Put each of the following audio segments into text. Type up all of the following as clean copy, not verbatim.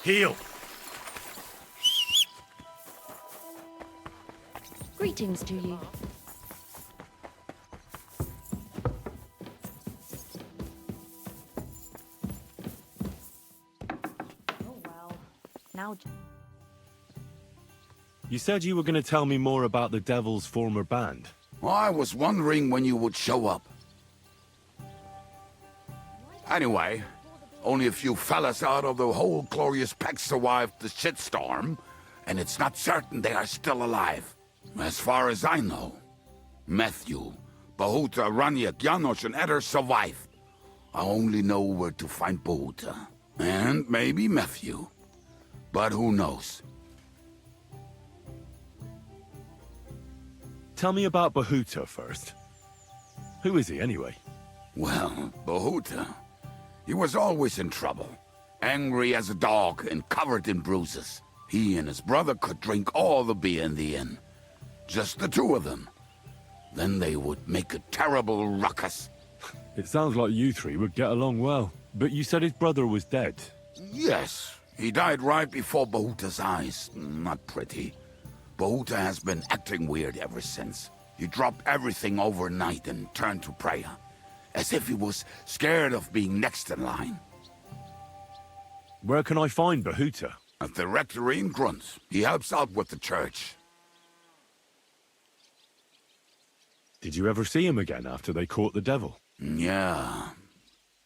Heal! Greetings to you. Oh well. Now... You said you were going to tell me more about the Devil's former band. I was wondering when you would show up. Anyway, only a few fellas out of the whole glorious pack survived the shitstorm, and it's not certain they are still alive. As far as I know, Matthew, Bahuta, Raniak, Janos, and Eder survived. I only know where to find Bahuta. And maybe Matthew. But who knows? Tell me about Bahuta first. Who is he, anyway? Well, Bahuta, he was always in trouble. Angry as a dog and covered in bruises. He and his brother could drink all the beer in the inn. Just the two of them. Then they would make a terrible ruckus. It sounds like you three would get along well. But you said his brother was dead. Yes, he died right before Bahuta's eyes. Not pretty. Bahuta has been acting weird ever since. He dropped everything overnight and turned to prayer. As if he was scared of being next in line. Where can I find Bahuta? At the rectory in Grunt. He helps out with the church. Did you ever see him again after they caught the devil? Yeah,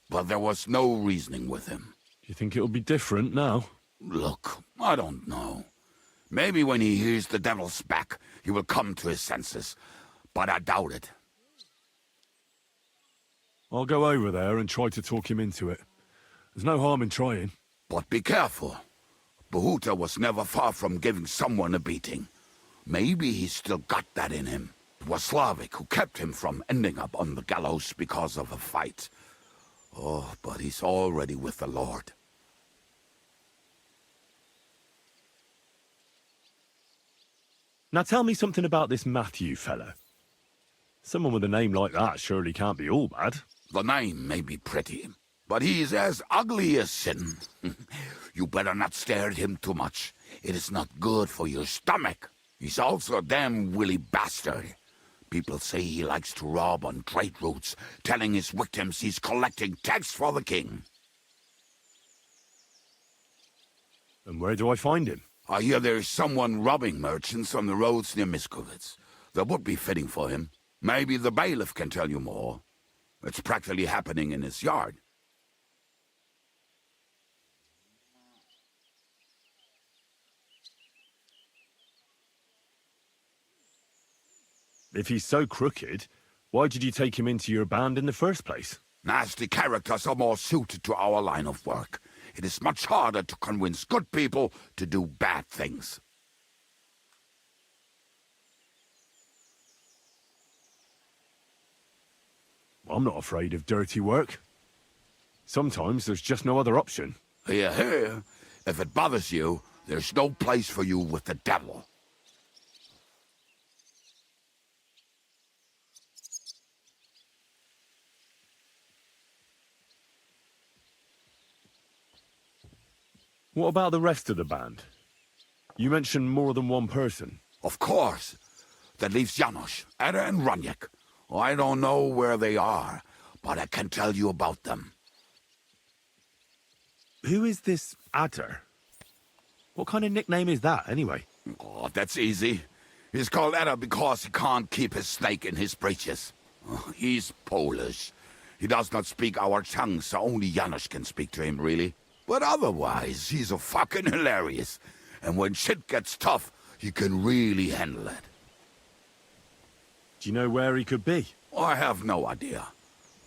but there was no reasoning with him. Do you think it'll be different now? Look, I don't know. Maybe when he hears the devil's back, he will come to his senses. But I doubt it. I'll go over there and try to talk him into it. There's no harm in trying. But be careful. Bahuta was never far from giving someone a beating. Maybe he's still got that in him. It was Slavic who kept him from ending up on the gallows because of a fight. Oh, but he's already with the Lord. Now tell me something about this Matthew fella. Someone with a name like that surely can't be all bad. The name may be pretty, but he's as ugly as sin. You better not stare at him too much. It is not good for your stomach. He's also a damn willy bastard. People say he likes to rob on trade routes, telling his victims he's collecting tax for the king. And where do I find him? I hear there's someone robbing merchants on the roads near Miskovitz. That would be fitting for him. Maybe the bailiff can tell you more. It's practically happening in his yard. If he's so crooked, why did you take him into your band in the first place? Nasty characters are more suited to our line of work. It is much harder to convince good people to do bad things. I'm not afraid of dirty work. Sometimes there's just no other option. Hear, hear. If it bothers you, there's no place for you with the devil. What about the rest of the band? You mentioned more than one person. Of course. That leaves Janos, Eder, and Raniak. I don't know where they are, but I can tell you about them. Who is this Adder? What kind of nickname is that, anyway? Oh, that's easy. He's called Eder because he can't keep his snake in his breeches. Oh, he's Polish. He does not speak our tongue, so only Janos can speak to him, really. But otherwise, he's a fucking hilarious. And when shit gets tough, he can really handle it. Do you know where he could be? I have no idea.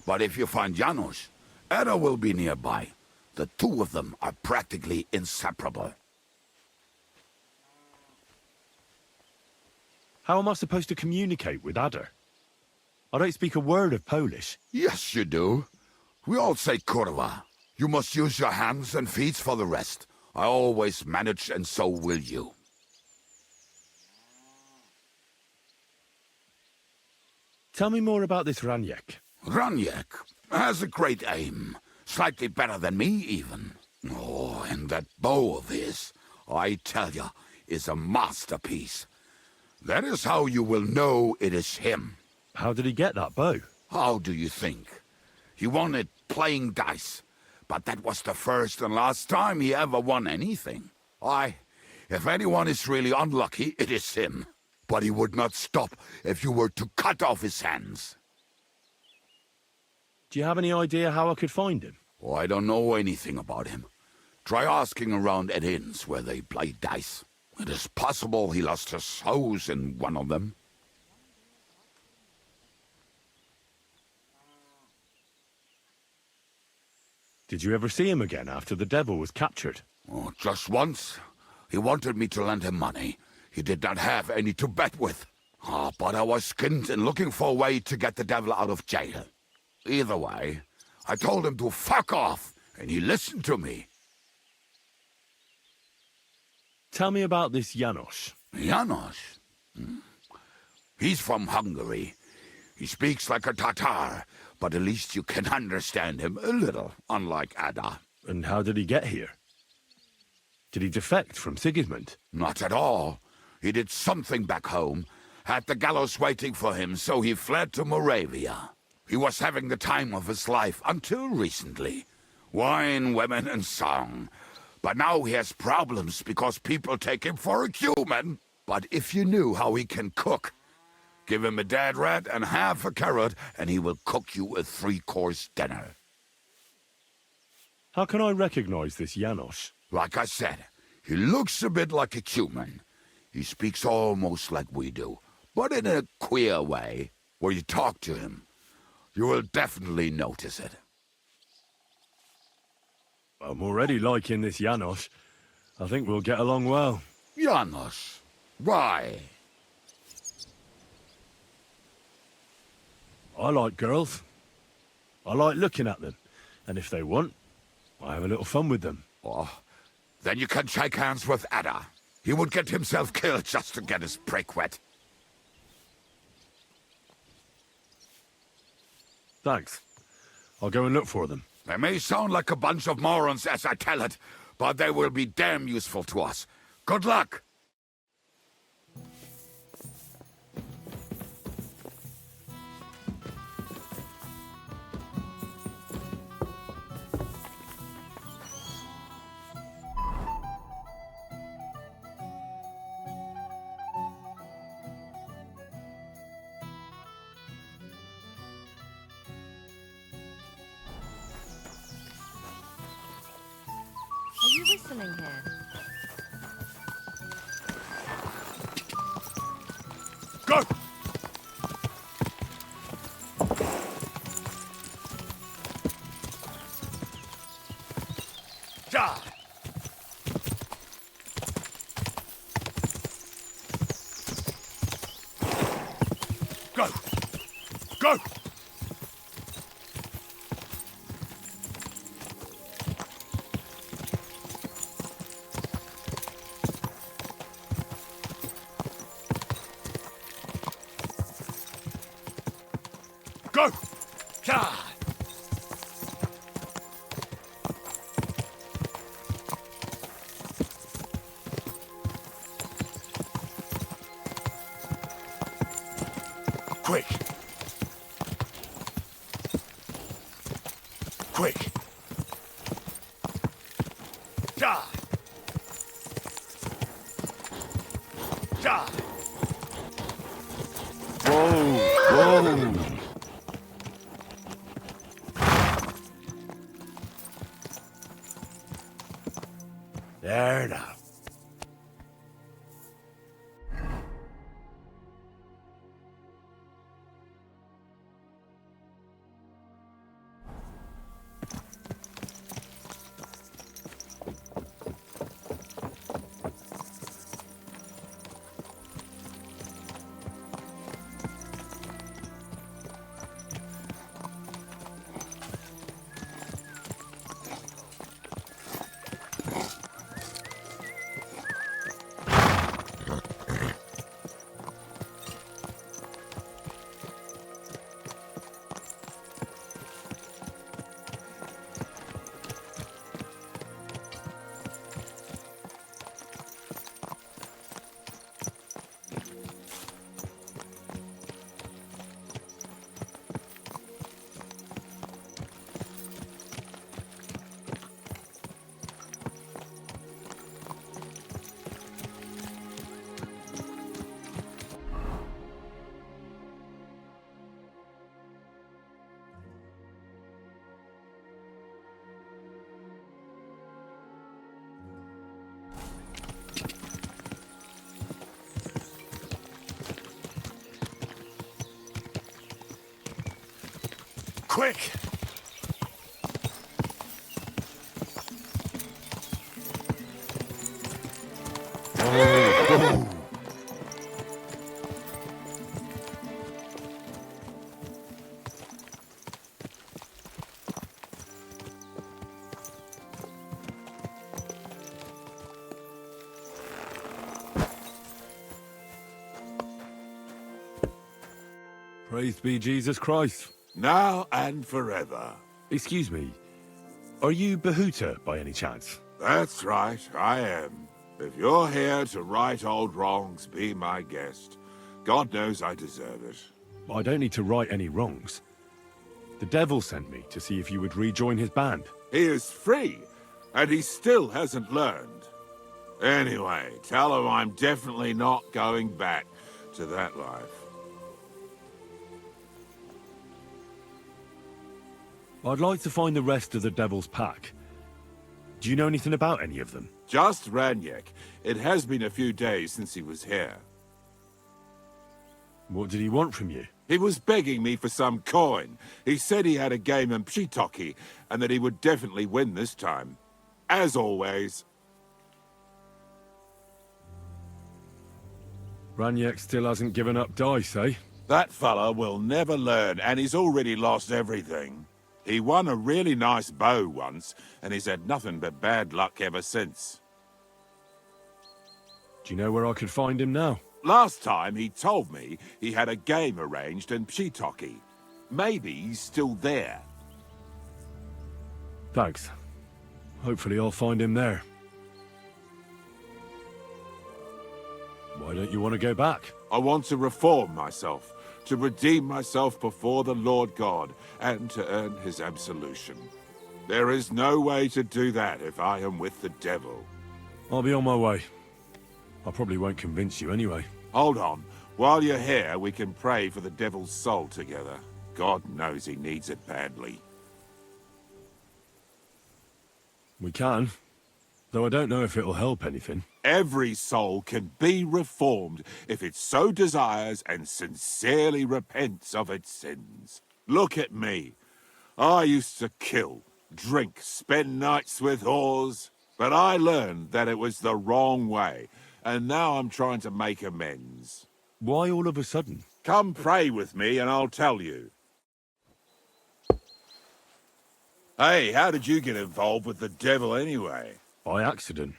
But if you find Janos, Eder will be nearby. The two of them are practically inseparable. How am I supposed to communicate with Adder? I don't speak a word of Polish. Yes, you do. We all say kurwa. You must use your hands and feet for the rest. I always manage, and so will you. Tell me more about this Raniak. Raniak has a great aim. Slightly better than me, even. Oh, and that bow of his, I tell you, is a masterpiece. That is how you will know it is him. How did he get that bow? How do you think? He won it playing dice, but that was the first and last time he ever won anything. If anyone is really unlucky, it is him. But he would not stop if you were to cut off his hands. Do you have any idea how I could find him? Oh, I don't know anything about him. Try asking around at inns where they play dice. It is possible he lost his hose in one of them. Did you ever see him again after the devil was captured? Oh, just once. He wanted me to lend him money. He did not have any to bet with. But I was skinned and looking for a way to get the devil out of jail. Either way, I told him to fuck off, and he listened to me. Tell me about this Janos. Janos? He's from Hungary. He speaks like a Tatar, but at least you can understand him a little, unlike Ada. And how did he get here? Did he defect from Sigismund? Not at all. He did something back home, had the gallows waiting for him, so he fled to Moravia. He was having the time of his life until recently. Wine, women, and song. But now he has problems because people take him for a human. But if you knew how he can cook, give him a dead rat and half a carrot, and he will cook you a 3-course dinner. How can I recognize this Janos? Like I said, he looks a bit like a human. He speaks almost like we do, but in a queer way. Where you talk to him, you will definitely notice it. I'm already liking this Janos. I think we'll get along well. Janos, why? I like girls. I like looking at them. And if they want, I have a little fun with them. Oh, then you can shake hands with Ada. He would get himself killed just to get his prick wet. Thanks. I'll go and look for them. They may sound like a bunch of morons as I tell it, but they will be damn useful to us. Good luck! Are you whistling here? Go! Ja! Go! Go! Go! Ja! Quick! Quick! Ja! Ja! Whoa! Whoa! There now. quick! Praised be Jesus Christ. Now and forever. Excuse me, are you Bahuta by any chance? That's right, I am. If you're here to right old wrongs, be my guest. God knows I deserve it. I don't need to right any wrongs. The devil sent me to see if you would rejoin his band. He is free, and he still hasn't learned. Anyway, tell him I'm definitely not going back to that life. I'd like to find the rest of the devil's pack. Do you know anything about any of them? Just Ranyek. It has been a few days since he was here. What did he want from you? He was begging me for some coin. He said he had a game in Pshitoki, and that he would definitely win this time. As always. Ranyek still hasn't given up dice, eh? That fella will never learn, and he's already lost everything. He won a really nice bow once, and he's had nothing but bad luck ever since. Do you know where I could find him now? Last time he told me he had a game arranged in Pshitoki. Maybe he's still there. Thanks. Hopefully I'll find him there. Why don't you want to go back? I want to reform myself, to redeem myself before the Lord God, and to earn his absolution. There is no way to do that if I am with the devil. I'll be on my way. I probably won't convince you anyway. Hold on. While you're here, we can pray for the devil's soul together. God knows he needs it badly. We can, though I don't know if it'll help anything. Every soul can be reformed if it so desires and sincerely repents of its sins. Look at me. I used to kill, drink, spend nights with whores, but I learned that it was the wrong way, and now I'm trying to make amends. Why all of a sudden? Come pray with me and I'll tell you. Hey, how did you get involved with the devil anyway? By accident.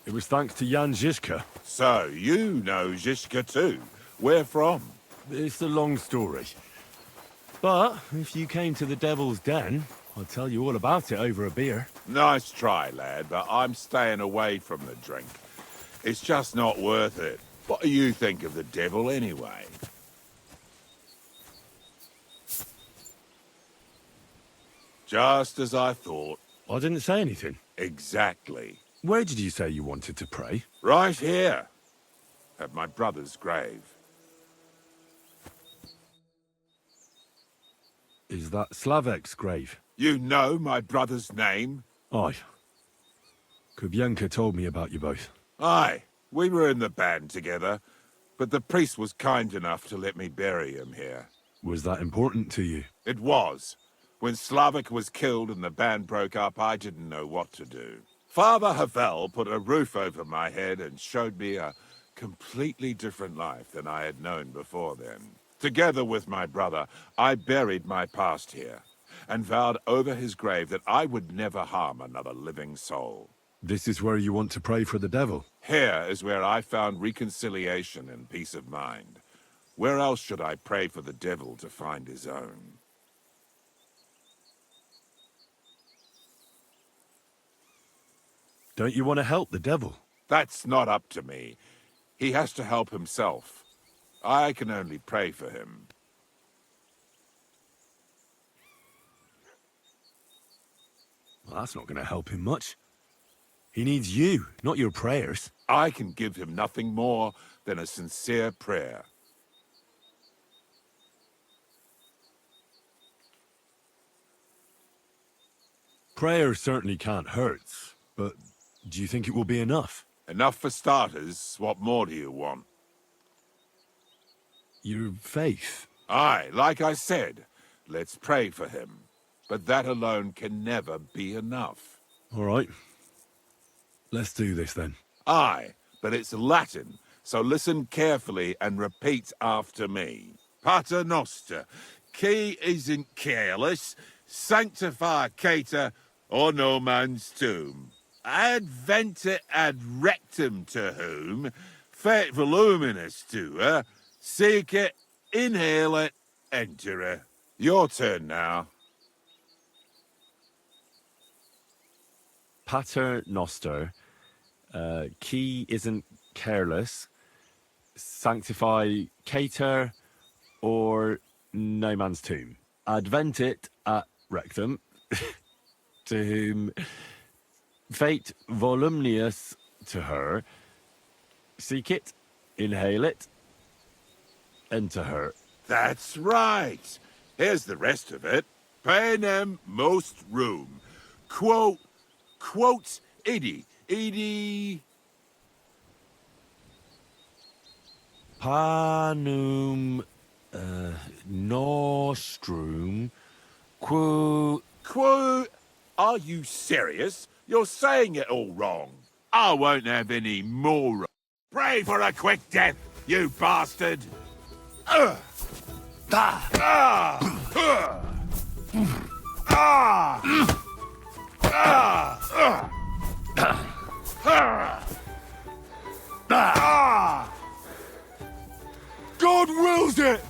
It was thanks to Jan Žižka. So, you know Žižka too. Where from? It's a long story. But if you came to the Devil's Den, I'll tell you all about it over a beer. Nice try, lad, but I'm staying away from the drink. It's just not worth it. What do you think of the devil anyway? Just as I thought. I didn't say anything. Exactly. Where did you say you wanted to pray? Right here. At my brother's grave. Is that Slavek's grave? You know my brother's name? Aye. Kubyanka told me about you both. Aye. We were in the band together, but the priest was kind enough to let me bury him here. Was that important to you? It was. When Slavik was killed and the band broke up, I didn't know what to do. Father Havel put a roof over my head and showed me a completely different life than I had known before then. Together with my brother, I buried my past here, and vowed over his grave that I would never harm another living soul. This is where you want to pray for the devil? Here is where I found reconciliation and peace of mind. Where else should I pray for the devil to find his own? Don't you want to help the devil? That's not up to me. He has to help himself. I can only pray for him. Well, that's not going to help him much. He needs you, not your prayers. I can give him nothing more than a sincere prayer. Prayer certainly can't hurt, but do you think it will be enough? Enough for starters. What more do you want? Your faith. Aye, like I said, Let's pray for him. But that alone can never be enough. All right. Let's do this then. Aye, but it's Latin, so listen carefully and repeat after me. Pater Noster, qui isn't careless, sanctify cater, or no man's tomb. Adventure ad rectum to whom, fet voluminous to her, seek it, inhale it, enter her. Your turn now. Pater Noster, key isn't careless, sanctify cater, or no man's tomb. Adventit at rectum, to whom fate voluminous to her, seek it, inhale it, enter her. That's right. Here's the rest of it. Panem most room. Quote, idi. Panum nostrum quo. Are you serious? You're saying it all wrong. I won't have any more. Pray for a quick death, you bastard! God wills it!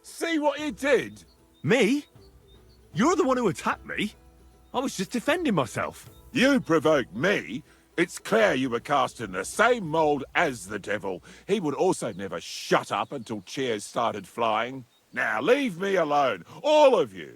See what you did? Me? You're the one who attacked me. I was just defending myself. You provoked me. It's clear you were cast in the same mould as the devil. He would also never shut up until cheers started flying. Now leave me alone, all of you.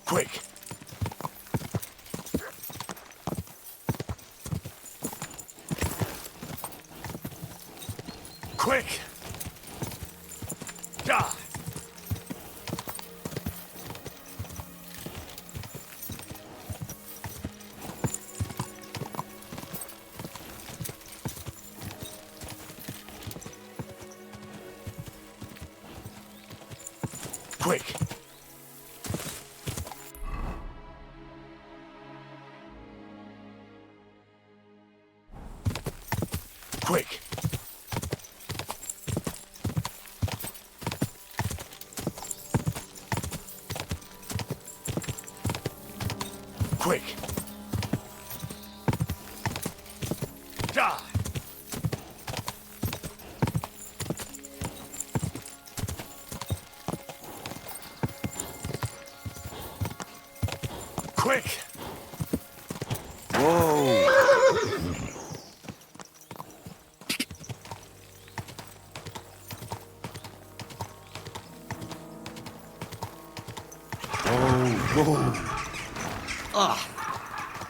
Quick! Quick! Die! Quick! Quick! quick. Die! Quick! Whoa!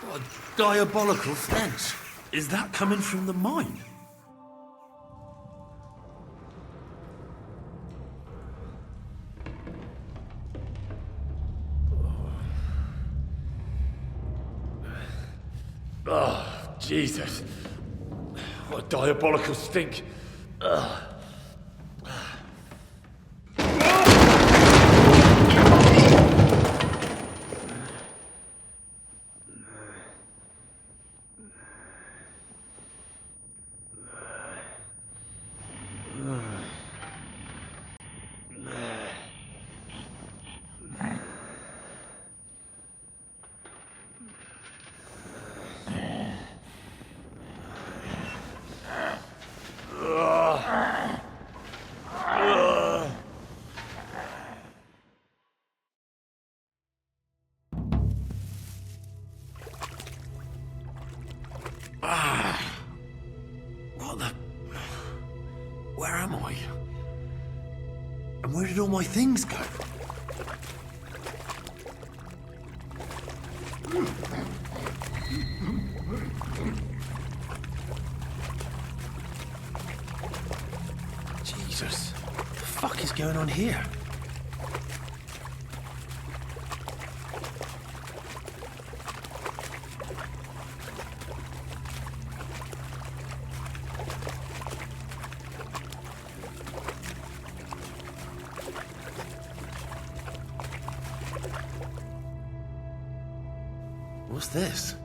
What a diabolical stench. Is that coming from the mine? Oh, Jesus. What a diabolical stink. What the... Where am I? And where did all my things go? Jesus. What the fuck is going on here? What's this?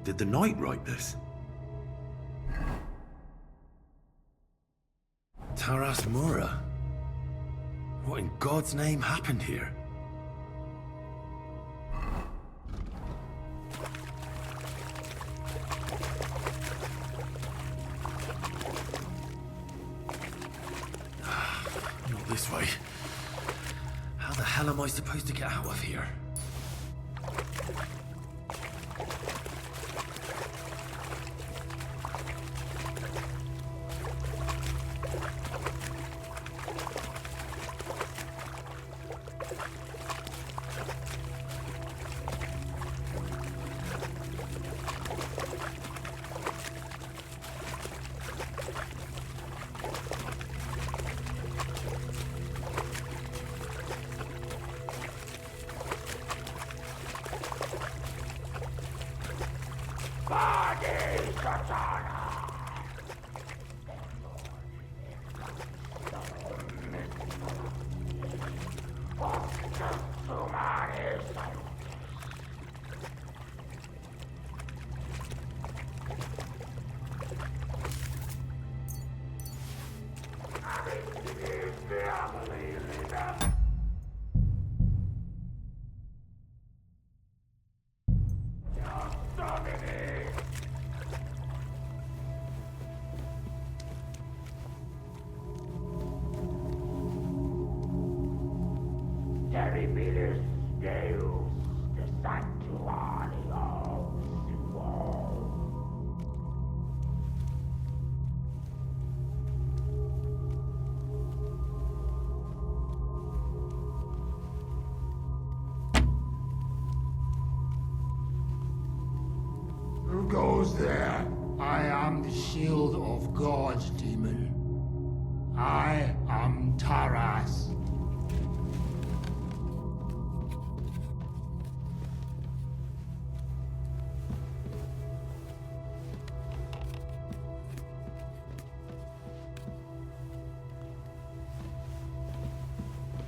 Did the knight write this? Taras Mura. What in God's name happened here? Not this way. How the hell am I supposed to get out of here? Terribilis Deus, the Sanctuario Suo. Who goes there? I am the shield of gods, demon. I am Taras.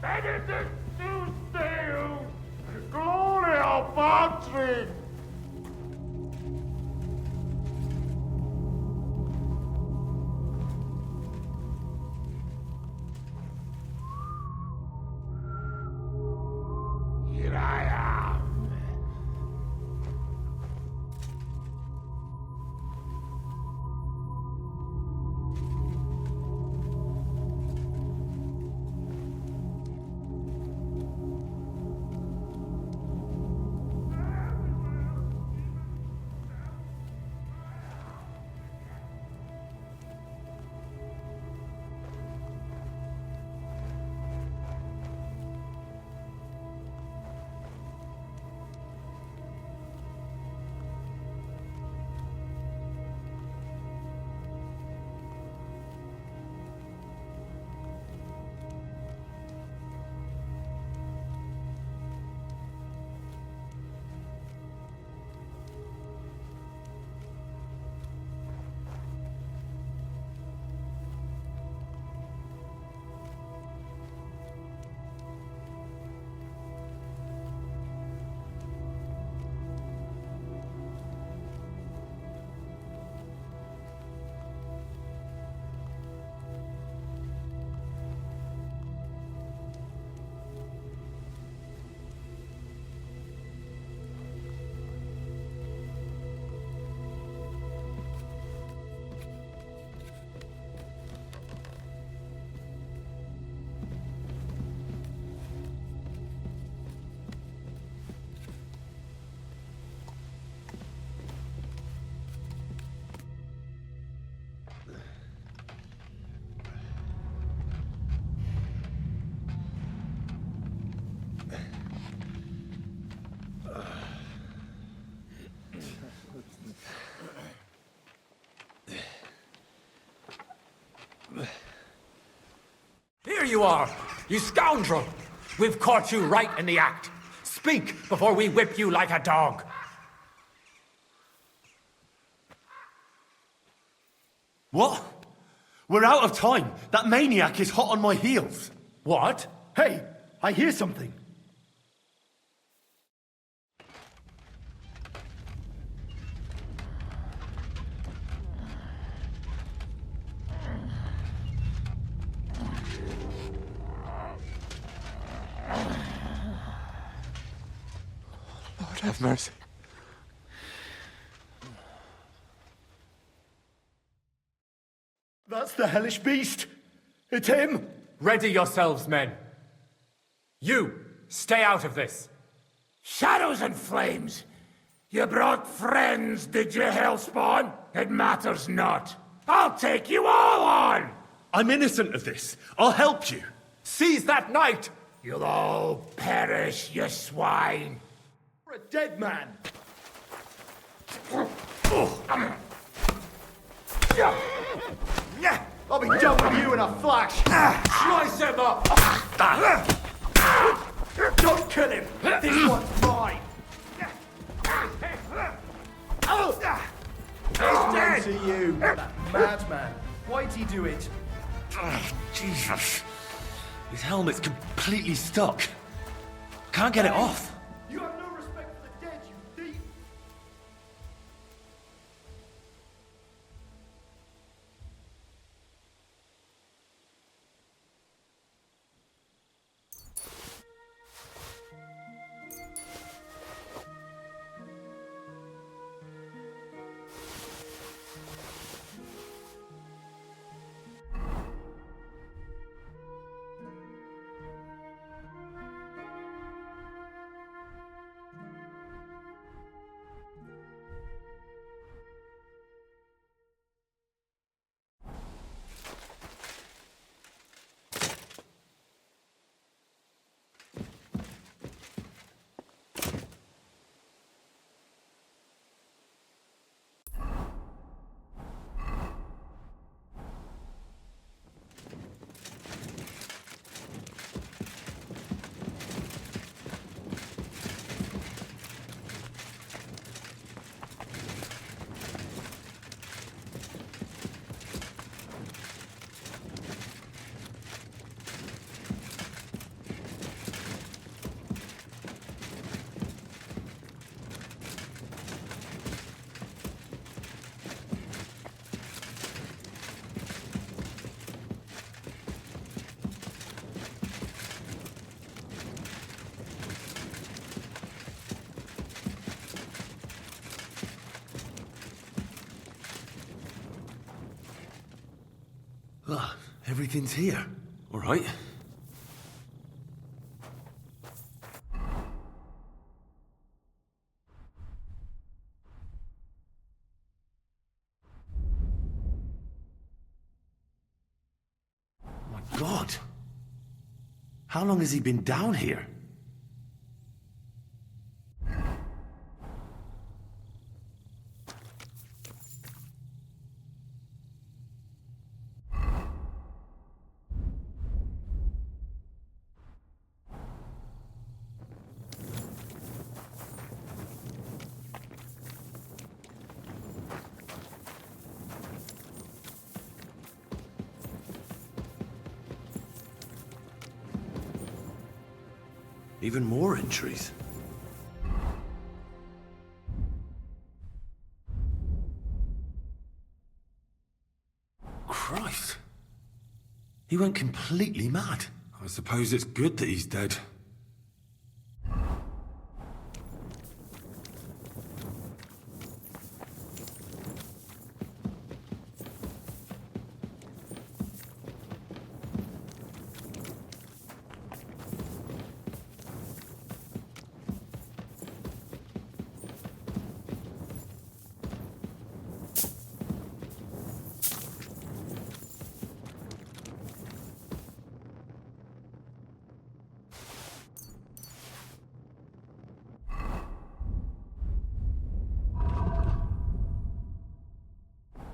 Benedict Deus, Gloria Patri. Here I am. Here you are, you scoundrel! We've caught you right in the act. Speak before we whip you like a dog. What? We're out of time. That maniac is hot on my heels. What? Hey, I hear something. Lord have mercy. That's the hellish beast. It's him. Ready yourselves, men. You, stay out of this. Shadows and flames! You brought friends, did you, Hellspawn? It matters not. I'll take you all on! I'm innocent of this. I'll help you. Seize that knight! You'll all perish, you swine! You're a dead man. I'll be done with you in a flash. Slice him up! Don't kill him. This one's mine. He's dead. To you, that madman. Why'd he do it? Jesus. His helmet's completely stuck. Can't get it off. You have no respect for the dead, you thief. Ah, everything's here. All right. Oh my God. How long has he been down here? Even more entries. Christ. He went completely mad. I suppose it's good that he's dead.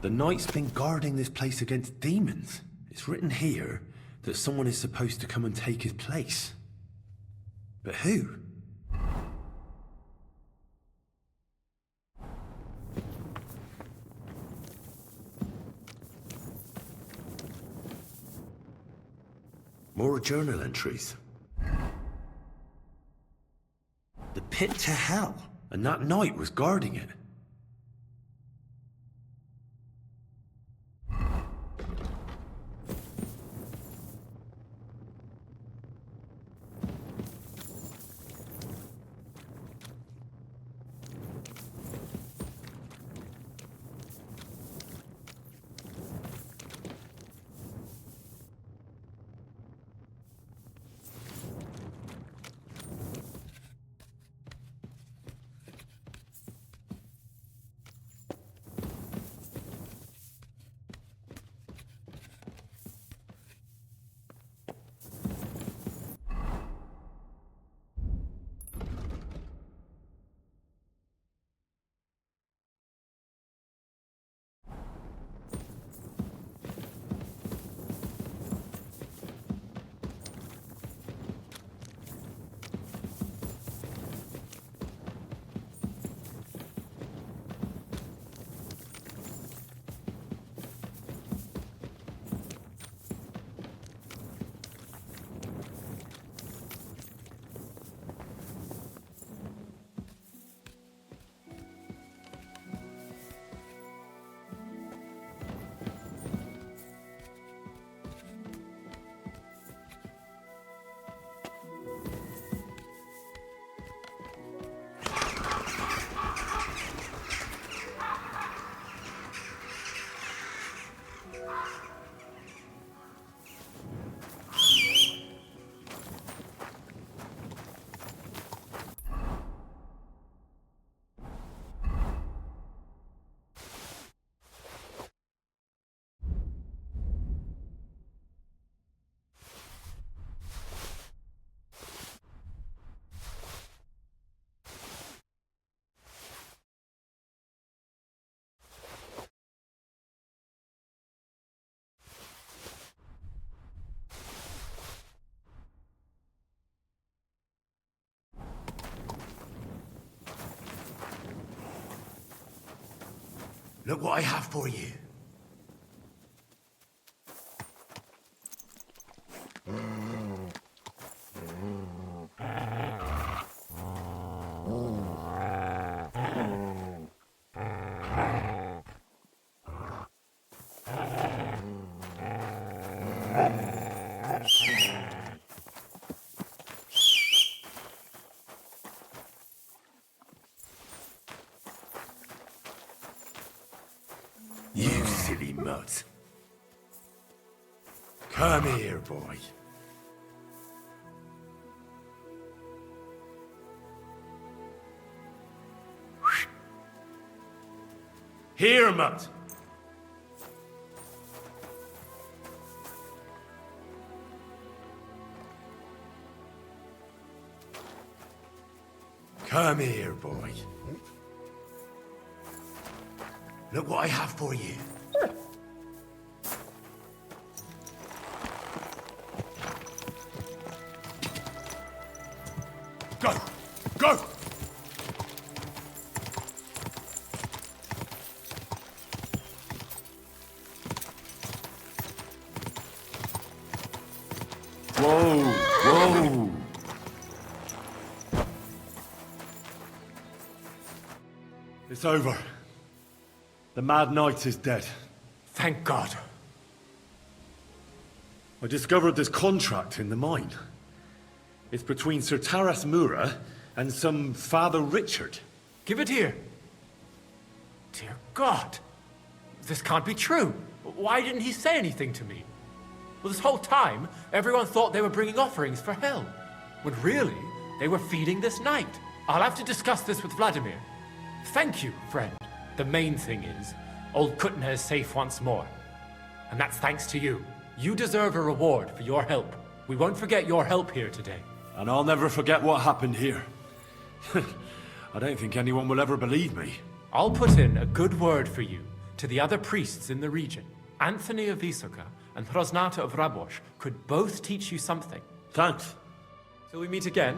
The knight's been guarding this place against demons. It's written here that someone is supposed to come and take his place. But who? More journal entries. The pit to hell, and that knight was guarding it. Look what I have for you. You silly mutt. Come here, boy. Here, mutt. Come here, boy. Look what I have for you. Go! Go! Whoa! Whoa! It's over. The Mad Knight is dead. Thank God. I discovered this contract in the mine. It's between Sir Taras Mura and some Father Richard. Give it here. Dear God. This can't be true. Why didn't he say anything to me? Well, this whole time, everyone thought they were bringing offerings for hell, when really, they were feeding this knight. I'll have to discuss this with Vladimir. Thank you, friend. The main thing is, old Kutna is safe once more. And that's thanks to you. You deserve a reward for your help. We won't forget your help here today. And I'll never forget what happened here. I don't think anyone will ever believe me. I'll put in a good word for you to the other priests in the region. Anthony of Isoka and Hrosnata of Rabosh could both teach you something. Thanks. Till we meet again.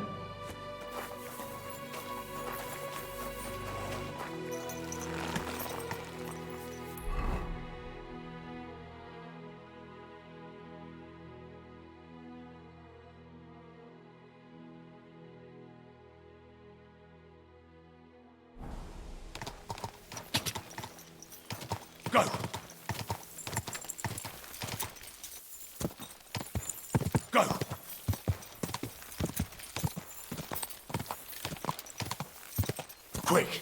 Go! Go! Quick!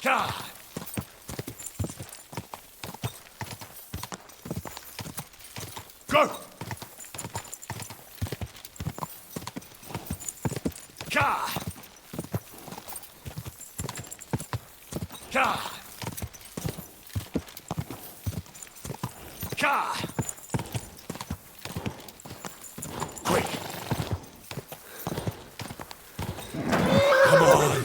God! Go! God! God! God! Quick! Come on!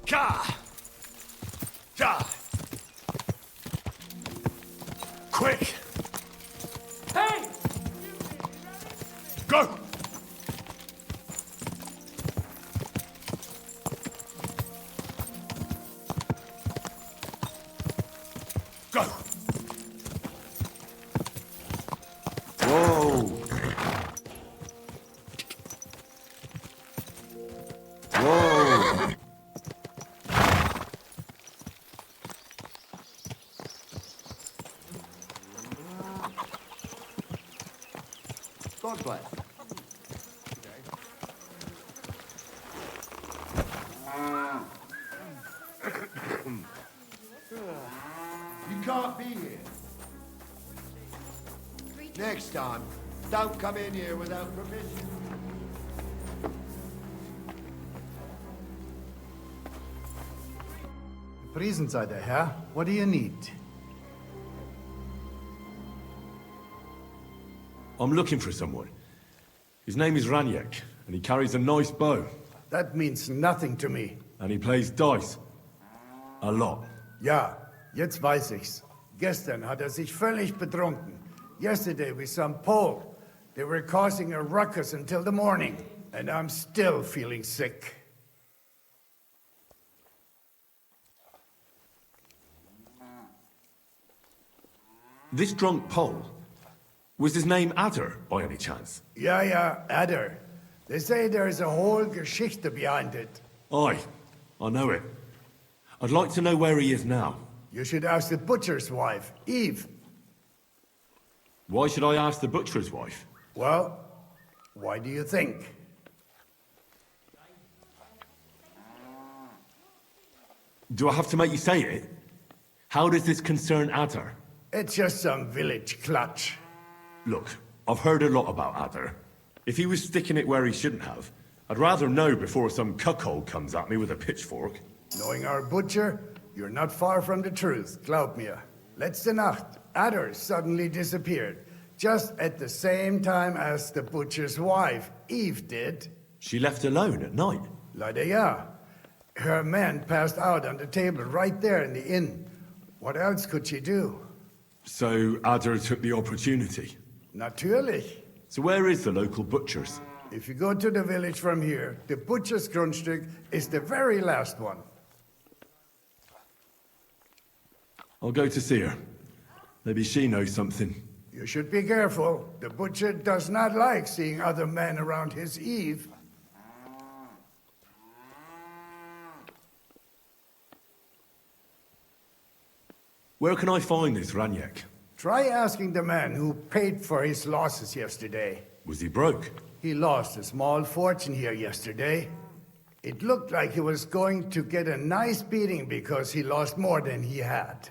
God! God! Quick! Hey! Go! Go! Whoa! Whoa! God bless. You can't be here. Next time, don't come in here without permission. Priesen sei der Herr. What do you need? I'm looking for someone. His name is Raniek, and he carries a nice bow. That means nothing to me. And he plays dice. A lot. Ja, jetzt weiß ich's. Gestern hat sich völlig betrunken. Yesterday we saw Paul. They were causing a ruckus until the morning. And I'm still feeling sick. This drunk Pole, was his name Adder, by any chance? Ja, Adder. They say there's a whole Geschichte behind it. Aye, I know it. I'd like to know where he is now. You should ask the butcher's wife, Eve. Why should I ask the butcher's wife? Well, why do you think? Do I have to make you say it? How does this concern Adder? It's just some village clutch. Look, I've heard a lot about Adder. If he was sticking it where he shouldn't have, I'd rather know before some cuckold comes at me with a pitchfork. Knowing our butcher, you're not far from the truth, glaub mir. Letzte Nacht, Adder suddenly disappeared, just at the same time as the butcher's wife, Eve, did. She left alone at night. Leider ja. Her man passed out on the table right there in the inn. What else could she do? So Adder took the opportunity. Natürlich. So where is the local butcher's? If you go to the village from here, the butcher's Grundstück is the very last one. I'll go to see her. Maybe she knows something. You should be careful. The butcher does not like seeing other men around his Eve. Where can I find this Raniek? Try asking the man who paid for his losses yesterday. Was he broke? He lost a small fortune here yesterday. It looked like he was going to get a nice beating because he lost more than he had.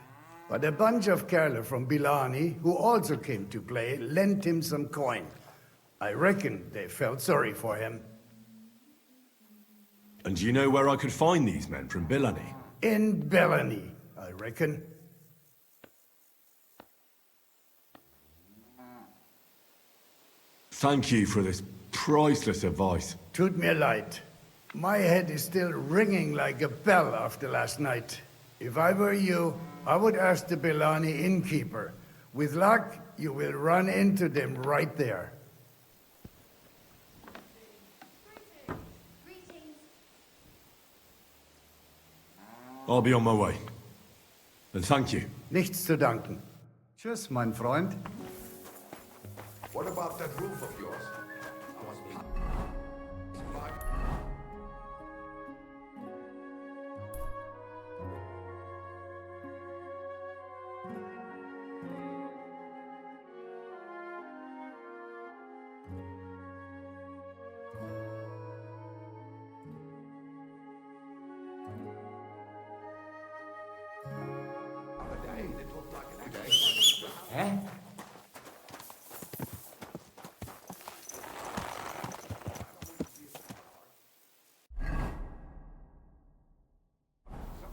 But a bunch of Kerala from Bilani, who also came to play, lent him some coin. I reckon they felt sorry for him. And do you know where I could find these men from Billany? In Bellany, I reckon. Thank you for this priceless advice. Tut mir leid. My head is still ringing like a bell after last night. If I were you, I would ask the Bellani innkeeper. With luck, you will run into them right there. I'll be on my way. And thank you. Nichts zu danken. Tschüss, mein Freund. What about that roof of yours?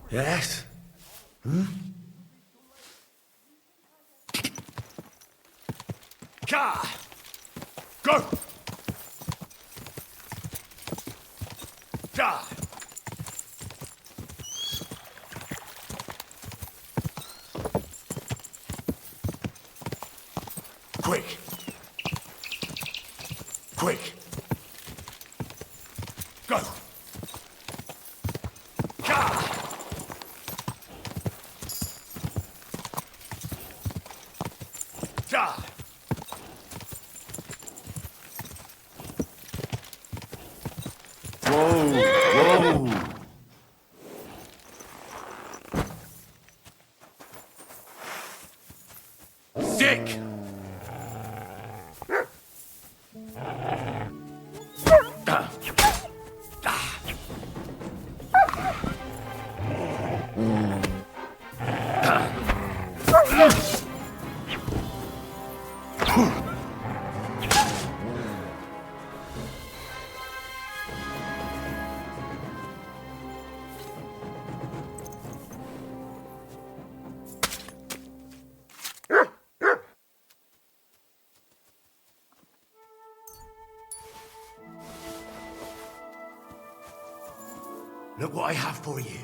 Yes? Ka! Go! Da! Quick! Quick! Go! Ka! Da! Whoa! Whoa! Sick! Look what I have for you.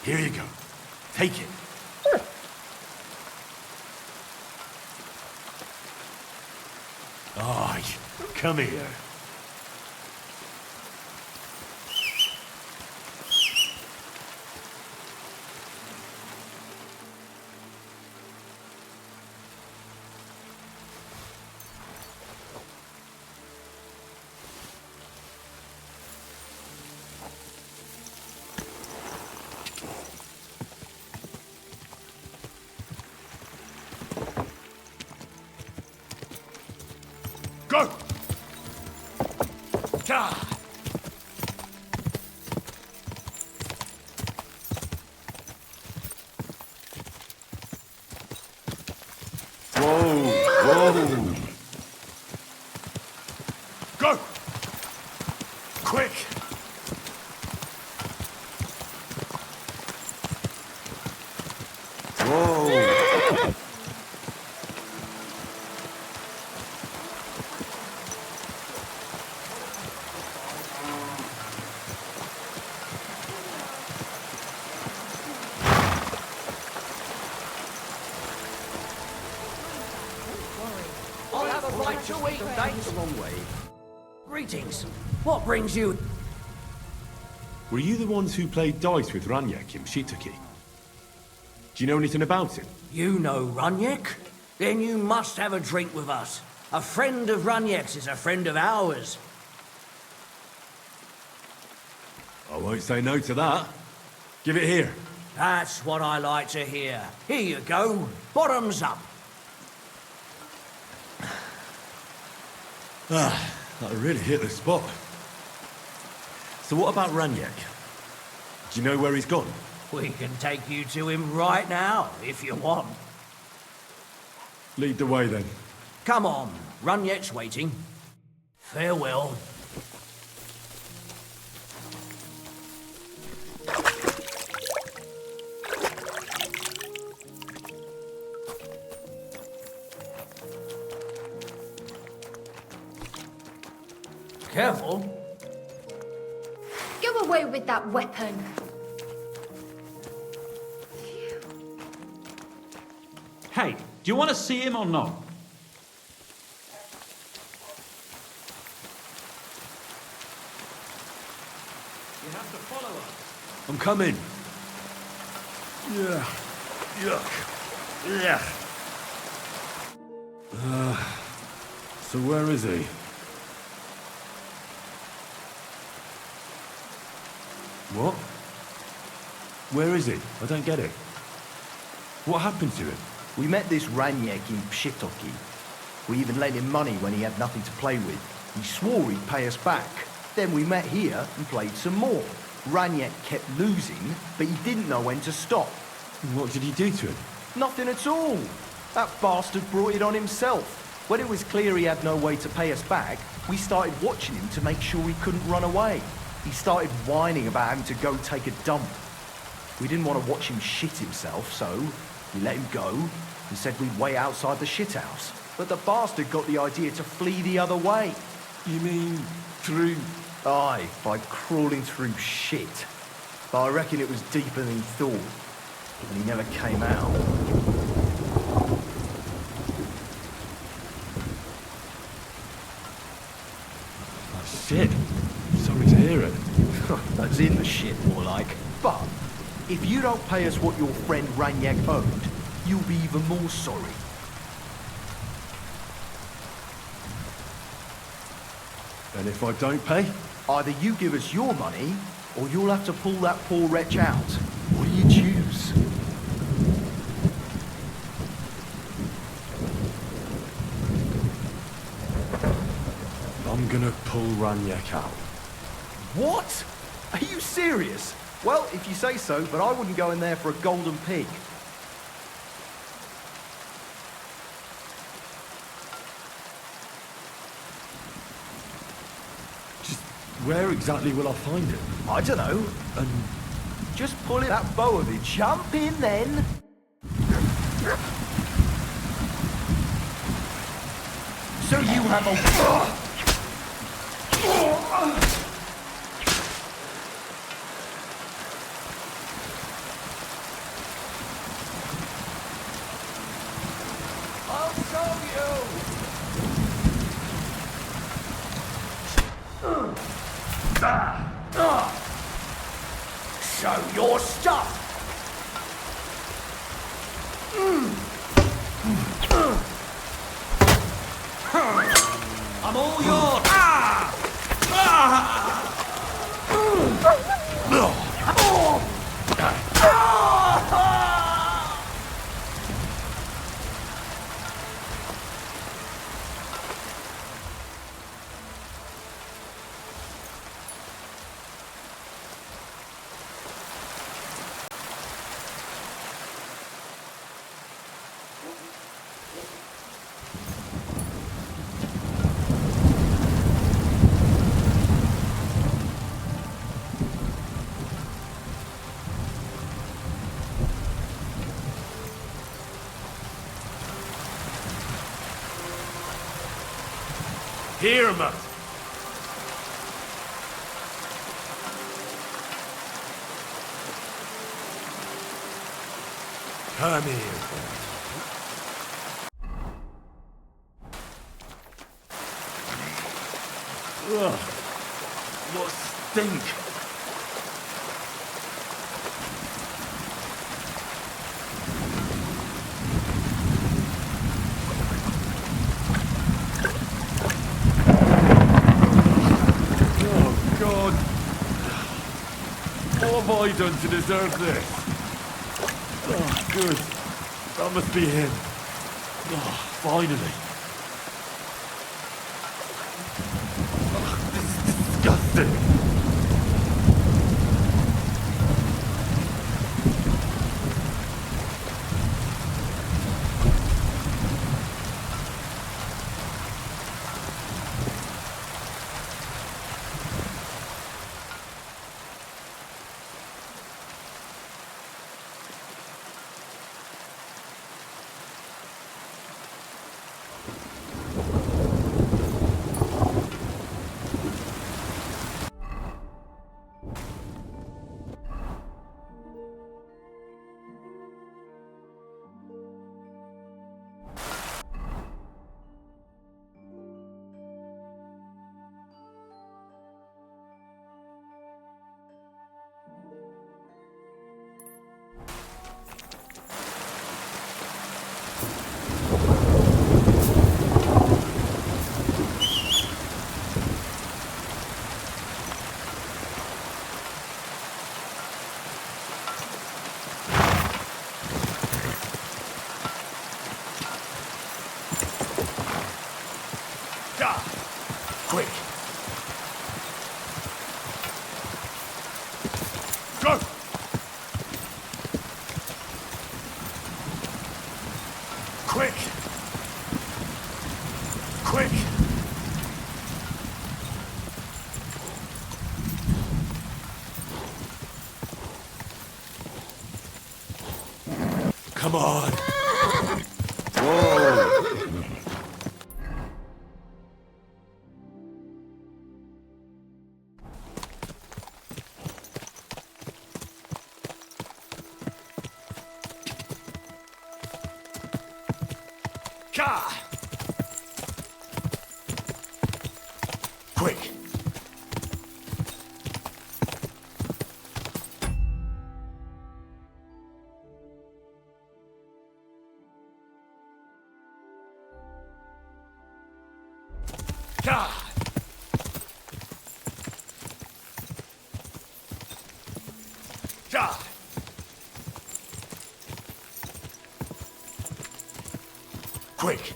Here you go. Take it. Oh, come here. Go! Da! right to eat, thanks. The wrong way. Greetings. What brings you? Were you the ones who played dice with Ranyek in Shitaki? Do you know anything about him? You know Ranyek? Then you must have a drink with us. A friend of Ranyek's is a friend of ours. I won't say no to that. Give it here. That's what I like to hear. Here you go. Bottoms up. That really hit the spot. So what about Ranyek? Do you know where he's gone? We can take you to him right now, if you want. Lead the way then. Come on, Ranyek's waiting. Farewell. Careful. Go away with that weapon. Hey, do you want to see him or not? You have to follow us. I'm coming. Yeah. Yuck. Yeah. So where is he? What? Where is he? I don't get it. What happened to him? We met this Ranyek in Pshitoki. We even lent him money when he had nothing to play with. He swore he'd pay us back. Then we met here and played some more. Ranyek kept losing, but he didn't know when to stop. What did he do to him? Nothing at all. That bastard brought it on himself. When it was clear he had no way to pay us back, we started watching him to make sure he couldn't run away. He started whining about having to go take a dump. We didn't want to watch him shit himself, so we let him go and said we'd wait outside the shithouse. But the bastard got the idea to flee the other way. You mean through... Aye, by crawling through shit. But I reckon it was deeper than he thought. And he never came out. Oh, shit. Sorry to hear it. That's in the shit, more like. But if you don't pay us what your friend Ranyek owed, you'll be even more sorry. And if I don't pay? Either you give us your money, or you'll have to pull that poor wretch out. What do you choose? I'm gonna pull Ranyek out. What? Are you serious? Well, if you say so, but I wouldn't go in there for a golden pig. Just where exactly will I find it? I don't know. And just pull it that bow of it. Jump in then. So you have a... I'll show you! Show your stuff! I'm all yours! Here, man. Come here. stink. Oh, God. What have I done to deserve this? Oh, good. That must be him. Oh, finally. Oh, this is disgusting. Quick! Go! Quick! Quick! Come on. Whoa. Quick! Quick!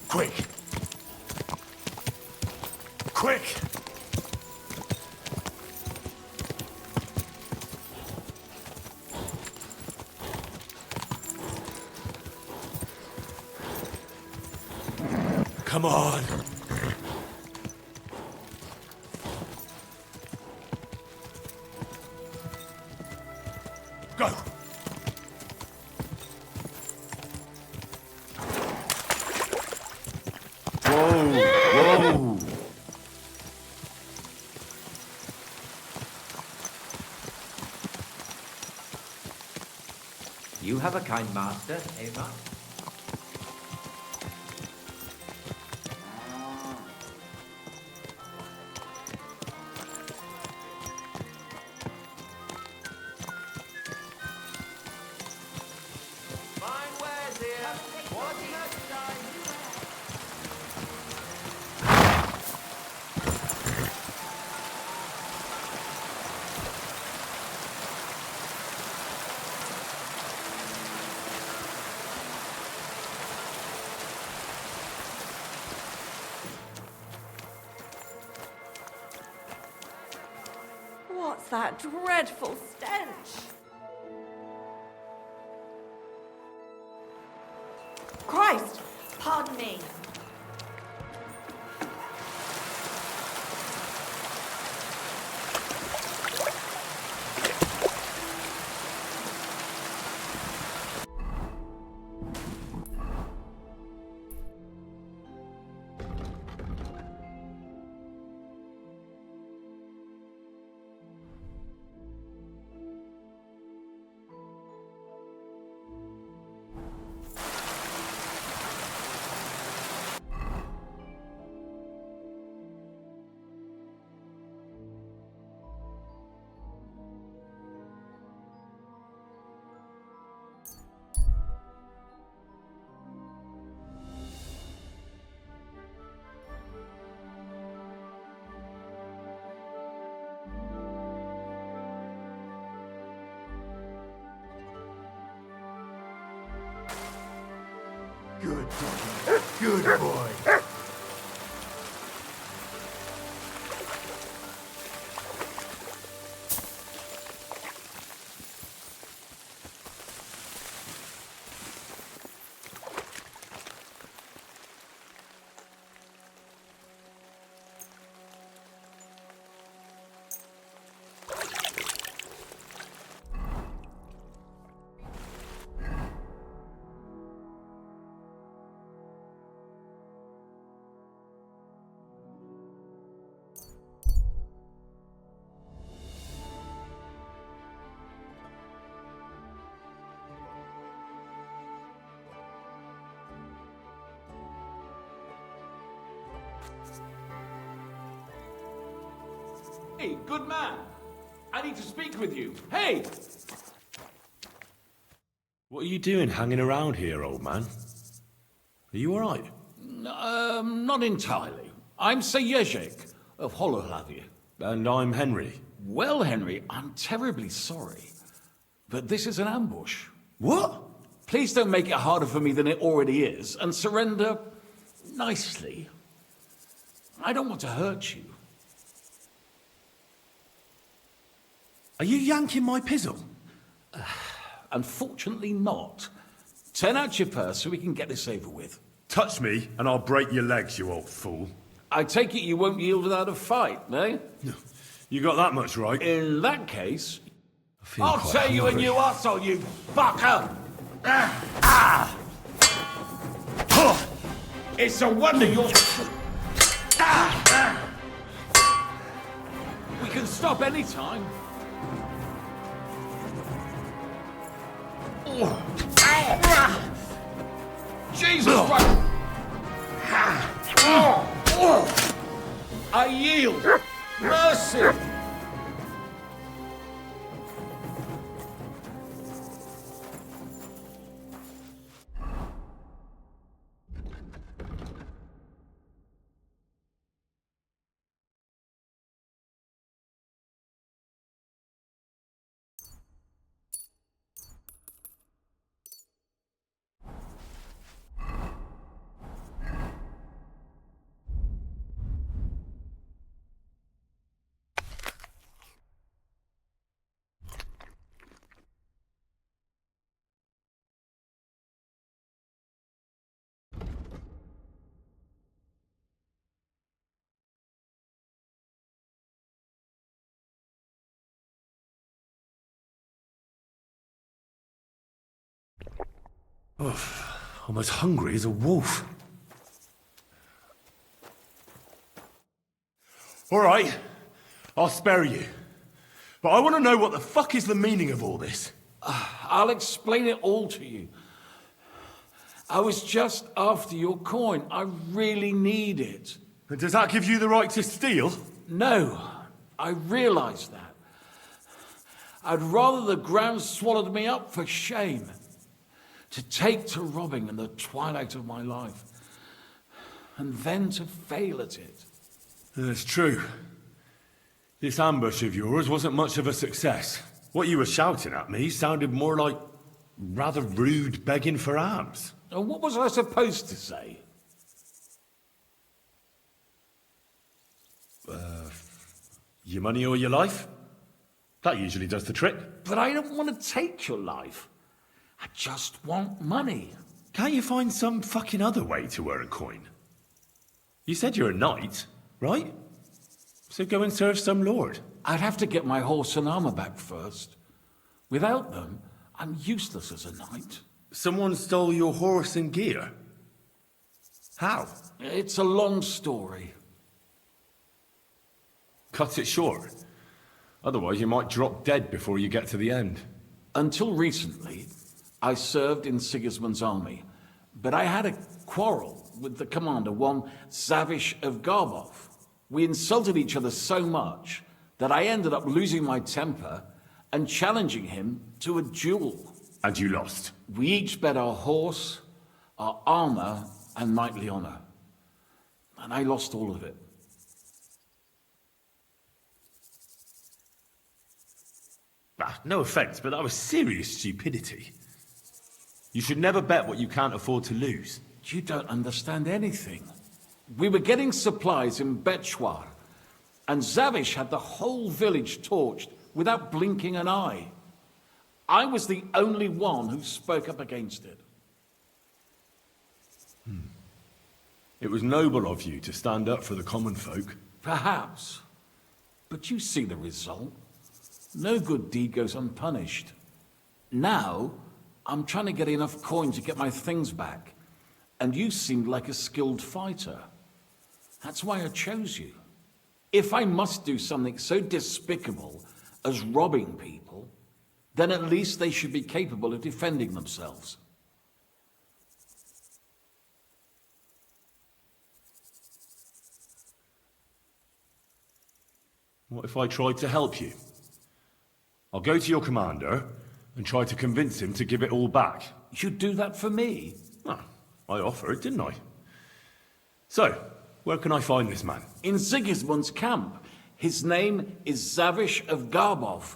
Quick! Quick! Come on. Go! Whoa. You have a kind master, Ava. What's that dreadful stench? Christ! Pardon me. Good boy. Hey, good man. I need to speak with you. Hey! What are you doing hanging around here, old man? Are you alright? Not entirely. I'm Sir Ježek of Holohlavie. And I'm Henry. Well, Henry, I'm terribly sorry. But this is an ambush. What? Please don't make it harder for me than it already is, and surrender nicely. I don't want to hurt you. Are you yanking my pizzle? Unfortunately not. Turn out your purse so we can get this over with. Touch me and I'll break your legs, you old fool. I take it you won't yield without a fight, eh? You got that much right. In that case, I'll tear you a new arsehole, you fucker! It's a wonder you're... We can stop any time. Jesus Christ! I yield! Mercy! I'm as hungry as a wolf. All right, I'll spare you. But I want to know what the fuck is the meaning of all this. I'll explain it all to you. I was just after your coin. I really need it. And does that give you the right to steal? No, I realize that. I'd rather the ground swallowed me up for shame. To take to robbing in the twilight of my life. And then to fail at it. That's true. This ambush of yours wasn't much of a success. What you were shouting at me sounded more like rather rude begging for alms. And what was I supposed to say? Your money or your life? That usually does the trick. But I don't want to take your life. I just want money. Can't you find some fucking other way to earn coin? You said you're a knight, right? So go and serve some lord. I'd have to get my horse and armor back first. Without them, I'm useless as a knight. Someone stole your horse and gear? How? It's a long story. Cut it short. Otherwise you might drop dead before you get to the end. Until recently, I served in Sigismund's army, but I had a quarrel with the commander, one Zavish of Garbov. We insulted each other so much that I ended up losing my temper and challenging him to a duel. And you lost? We each bet our horse, our armor, and knightly honor. And I lost all of it. No offense, but that was serious stupidity. You should never bet what you can't afford to lose. You don't understand anything. We were getting supplies in Betchwar, and Zavish had the whole village torched without blinking an eye. I was the only one who spoke up against it. It was noble of you to stand up for the common folk. Perhaps. But you see the result. No good deed goes unpunished. Now, I'm trying to get enough coin to get my things back, and you seemed like a skilled fighter. That's why I chose you. If I must do something so despicable as robbing people, then at least they should be capable of defending themselves. What if I tried to help you? I'll go to your commander and try to convince him to give it all back. You'd do that for me? Well, I offered, didn't I? So, where can I find this man? In Sigismund's camp. His name is Zavish of Garbov.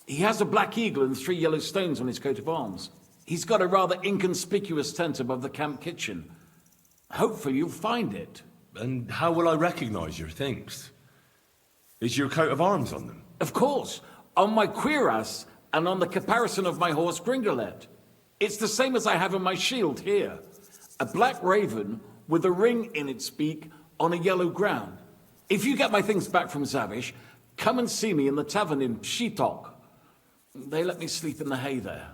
He has a black eagle and 3 yellow stones on his coat of arms. He's got a rather inconspicuous tent above the camp kitchen. Hopefully you'll find it. And how will I recognize your things? Is your coat of arms on them? Of course, on my cuirass and on the caparison of my horse Gringolet. It's the same as I have on my shield here. A black raven with a ring in its beak on a yellow ground. If you get my things back from Zavish, come and see me in the tavern in Pshitok. They let me sleep in the hay there.